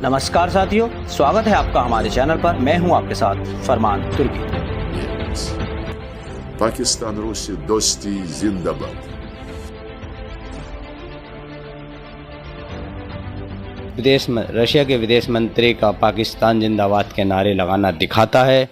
नमस्कार साथियों, स्वागत है आपका हमारे चैनल पर। मैं हूं आपके साथ फरमान तुर्की। पाकिस्तान रूसी दोस्ती जिंदाबाद। रशिया के विदेश मंत्री का पाकिस्तान जिंदाबाद के नारे लगाना दिखाता है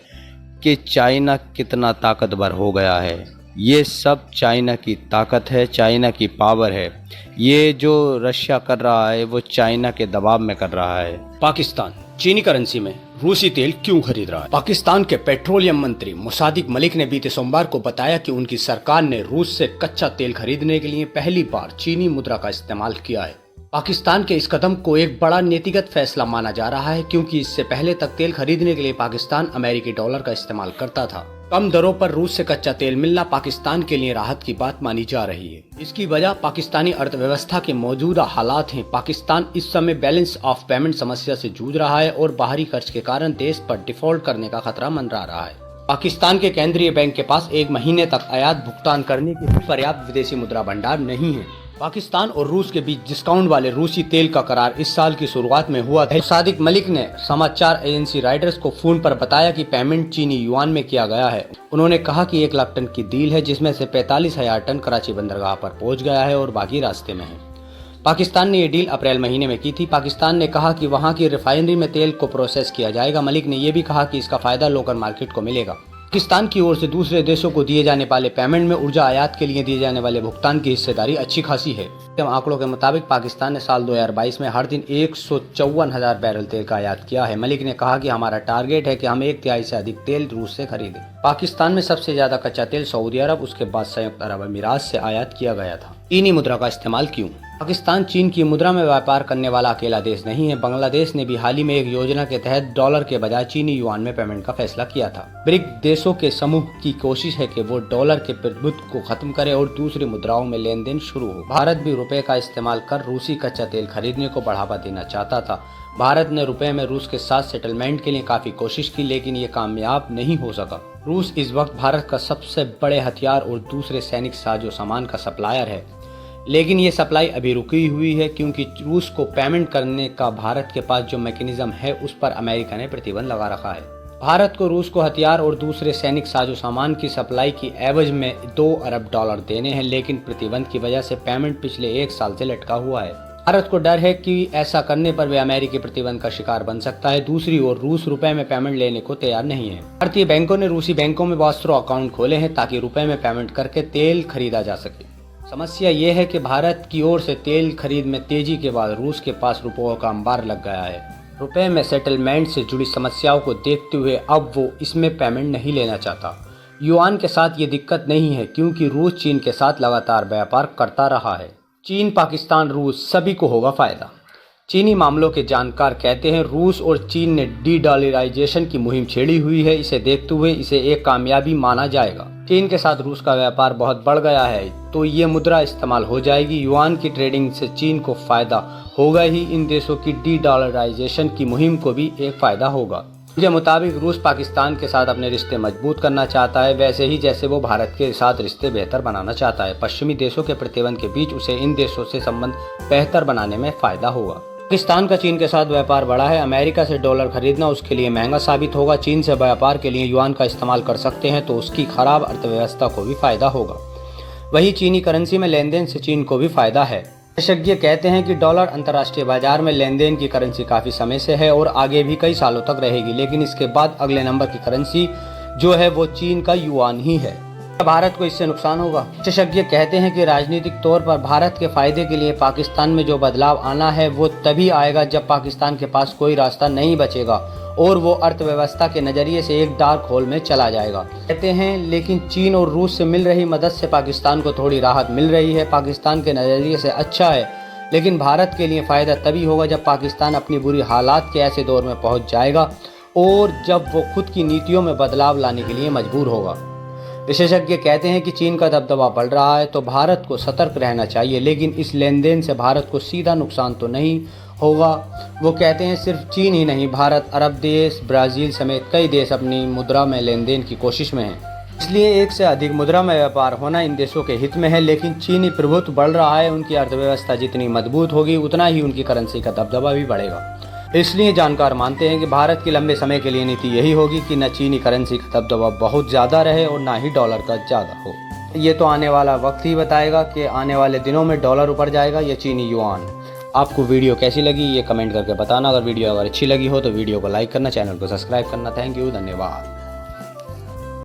कि चाइना कितना ताकतवर हो गया है। ये सब चाइना की ताकत है, चाइना की पावर है। ये जो रशिया कर रहा है वो चाइना के दबाव में कर रहा है। पाकिस्तान चीनी करेंसी में रूसी तेल क्यों खरीद रहा है? पाकिस्तान के पेट्रोलियम मंत्री मुसादिक मलिक ने बीते सोमवार को बताया कि उनकी सरकार ने रूस से कच्चा तेल खरीदने के लिए पहली बार चीनी मुद्रा का इस्तेमाल किया है। पाकिस्तान के इस कदम को एक बड़ा नीतिगत फैसला माना जा रहा है, क्योंकि इससे पहले तक तेल खरीदने के लिए पाकिस्तान अमेरिकी डॉलर का इस्तेमाल करता था। कम दरों पर रूस से कच्चा तेल मिलना पाकिस्तान के लिए राहत की बात मानी जा रही है। इसकी वजह पाकिस्तानी अर्थव्यवस्था के मौजूदा हालात हैं। पाकिस्तान इस समय बैलेंस ऑफ पेमेंट समस्या से जूझ रहा है और बाहरी खर्च के कारण देश पर डिफॉल्ट करने का खतरा मंडरा रहा है। पाकिस्तान के केंद्रीय बैंक के पास एक महीने तक आयात भुगतान करने के पर्याप्त विदेशी मुद्रा भंडार नहीं है। पाकिस्तान और रूस के बीच डिस्काउंट वाले रूसी तेल का करार इस साल की शुरुआत में हुआ था। सादिक मलिक ने समाचार एजेंसी रॉयटर्स को फोन पर बताया कि पेमेंट चीनी युआन में किया गया है। उन्होंने कहा कि 1 लाख टन की डील है, जिसमें से 45,000 टन कराची बंदरगाह पर पहुंच गया है और बाकी रास्ते में है। पाकिस्तान ने ये डील अप्रैल महीने में की थी। पाकिस्तान ने कहा कि वहां की रिफाइनरी में तेल को प्रोसेस किया जाएगा। मलिक ने यह भी कहा कि इसका फायदा लोकल मार्केट को मिलेगा। पाकिस्तान की ओर से दूसरे देशों को दिए जाने वाले पेमेंट में ऊर्जा आयात के लिए दिए जाने वाले भुगतान की हिस्सेदारी अच्छी खासी है। आंकड़ों के मुताबिक पाकिस्तान ने साल 2022 में हर दिन 154,000 बैरल तेल का आयात किया है। मलिक ने कहा कि हमारा टारगेट है कि हम 1/3 से अधिक तेल रूस से खरीदें। पाकिस्तान में सबसे ज्यादा कच्चा तेल सऊदी अरब, उसके बाद संयुक्त अरब अमीरात से आयात किया गया था। चीनी मुद्रा का इस्तेमाल क्यों? पाकिस्तान चीन की मुद्रा में व्यापार करने वाला अकेला देश नहीं है। बांग्लादेश ने भी हाल ही में एक योजना के तहत डॉलर के बजाय चीनी युआन में पेमेंट का फैसला किया था। ब्रिक देशों के समूह की कोशिश है कि वो डॉलर के प्रभुत्व को खत्म करे और दूसरी मुद्राओं में लेन देन शुरू हो। भारत भी रुपए का इस्तेमाल कर रूसी कच्चा तेल खरीदने को बढ़ावा देना चाहता था। भारत ने रुपए में रूस के साथ सेटलमेंट के लिए काफी कोशिश की, लेकिन ये कामयाब नहीं हो सका। रूस इस वक्त भारत का सबसे बड़े हथियार और दूसरे सैनिक साजो सामान का सप्लायर है, लेकिन ये सप्लाई अभी रुकी हुई है क्योंकि रूस को पेमेंट करने का भारत के पास जो मैकेनिज्म है उस पर अमेरिका ने प्रतिबंध लगा रखा है। भारत को रूस को हथियार और दूसरे सैनिक साजो सामान की सप्लाई की एवज में $2 अरब देने हैं, लेकिन प्रतिबंध की वजह से पेमेंट पिछले 1 साल से लटका हुआ है। भारत को डर है कि ऐसा करने पर वे अमेरिकी प्रतिबंध का शिकार बन सकता है। दूसरी ओर रूस रुपए में पेमेंट लेने को तैयार नहीं है। भारतीय बैंकों ने रूसी बैंकों में वास्त्रो अकाउंट खोले हैं ताकि रुपए में पेमेंट करके तेल खरीदा जा सके। समस्या ये है कि भारत की ओर से तेल खरीद में तेजी के बाद रूस के पास रुपयों का अंबार लग गया है। रुपए में सेटलमेंट से जुड़ी समस्याओं को देखते हुए अब वो इसमें पेमेंट नहीं लेना चाहता। युआन के साथ ये दिक्कत नहीं है क्योंकि रूस चीन के साथ लगातार व्यापार करता रहा है। चीन, पाकिस्तान, रूस सभी को होगा फायदा। चीनी मामलों के जानकार कहते हैं रूस और चीन ने डी-डॉलराइजेशन की मुहिम छेड़ी हुई है। इसे देखते हुए इसे एक कामयाबी माना जाएगा। चीन के साथ रूस का व्यापार बहुत बढ़ गया है तो ये मुद्रा इस्तेमाल हो जाएगी। युआन की ट्रेडिंग से चीन को फायदा होगा ही। इन देशों की डी-डॉलराइजेशन की मुहिम को भी एक फायदा होगा। के मुताबिक रूस पाकिस्तान के साथ अपने रिश्ते मजबूत करना चाहता है, वैसे ही जैसे वो भारत के साथ रिश्ते बेहतर बनाना चाहता है। पश्चिमी देशों के प्रतिबंध के बीच उसे इन देशों से संबंध बेहतर बनाने में फायदा होगा। पाकिस्तान का चीन के साथ व्यापार बढ़ा है। अमेरिका से डॉलर खरीदना उसके लिए महंगा साबित होगा। चीन से व्यापार के लिए युआन का इस्तेमाल कर सकते हैं तो उसकी खराब अर्थव्यवस्था को भी फायदा होगा। वही चीनी करेंसी में लेन देन से चीन को भी फायदा है। विशेषज्ञ कहते हैं कि डॉलर अंतर्राष्ट्रीय बाजार में लेन देन की करेंसी काफी समय से है और आगे भी कई सालों तक रहेगी, लेकिन इसके बाद अगले नंबर की करेंसी जो है वो चीन का युआन ही है। भारत को इससे नुकसान होगा। विशेषज्ञ कहते हैं कि राजनीतिक तौर पर भारत के फायदे के लिए पाकिस्तान में जो बदलाव आना है वो तभी आएगा जब पाकिस्तान के पास कोई रास्ता नहीं बचेगा और वो अर्थव्यवस्था के नजरिए से एक डार्क होल में चला जाएगा। कहते हैं लेकिन चीन और रूस से मिल रही मदद से पाकिस्तान को थोड़ी राहत मिल रही है। पाकिस्तान के नजरिए से अच्छा है, लेकिन भारत के लिए फायदा तभी होगा जब पाकिस्तान अपनी बुरी हालात के ऐसे दौर में पहुंच जाएगा और जब वो खुद की नीतियों में बदलाव लाने के लिए मजबूर होगा। विशेषज्ञ कहते हैं कि चीन का दबदबा बढ़ रहा है तो भारत को सतर्क रहना चाहिए, लेकिन इस लेन देन से भारत को सीधा नुकसान तो नहीं होगा। वो कहते हैं सिर्फ चीन ही नहीं, भारत, अरब देश, ब्राज़ील समेत कई देश अपनी मुद्रा में लेन देन की कोशिश में हैं। इसलिए एक से अधिक मुद्रा में व्यापार होना इन देशों के हित में है। लेकिन चीनी प्रभुत्व बढ़ रहा है। उनकी अर्थव्यवस्था जितनी मजबूत होगी उतना ही उनकी करेंसी का दबदबा भी बढ़ेगा। इसलिए जानकार मानते हैं कि भारत की लंबे समय के लिए नीति यही होगी कि न चीनी करेंसी का दबदबा बहुत ज़्यादा रहे और ना ही डॉलर का ज़्यादा हो। ये तो आने वाला वक्त ही बताएगा कि आने वाले दिनों में डॉलर ऊपर जाएगा या चीनी युआन। आपको वीडियो कैसी लगी ये कमेंट करके बताना। अगर वीडियो अच्छी लगी हो तो वीडियो को लाइक करना, चैनल को सब्सक्राइब करना। थैंक यू, धन्यवाद।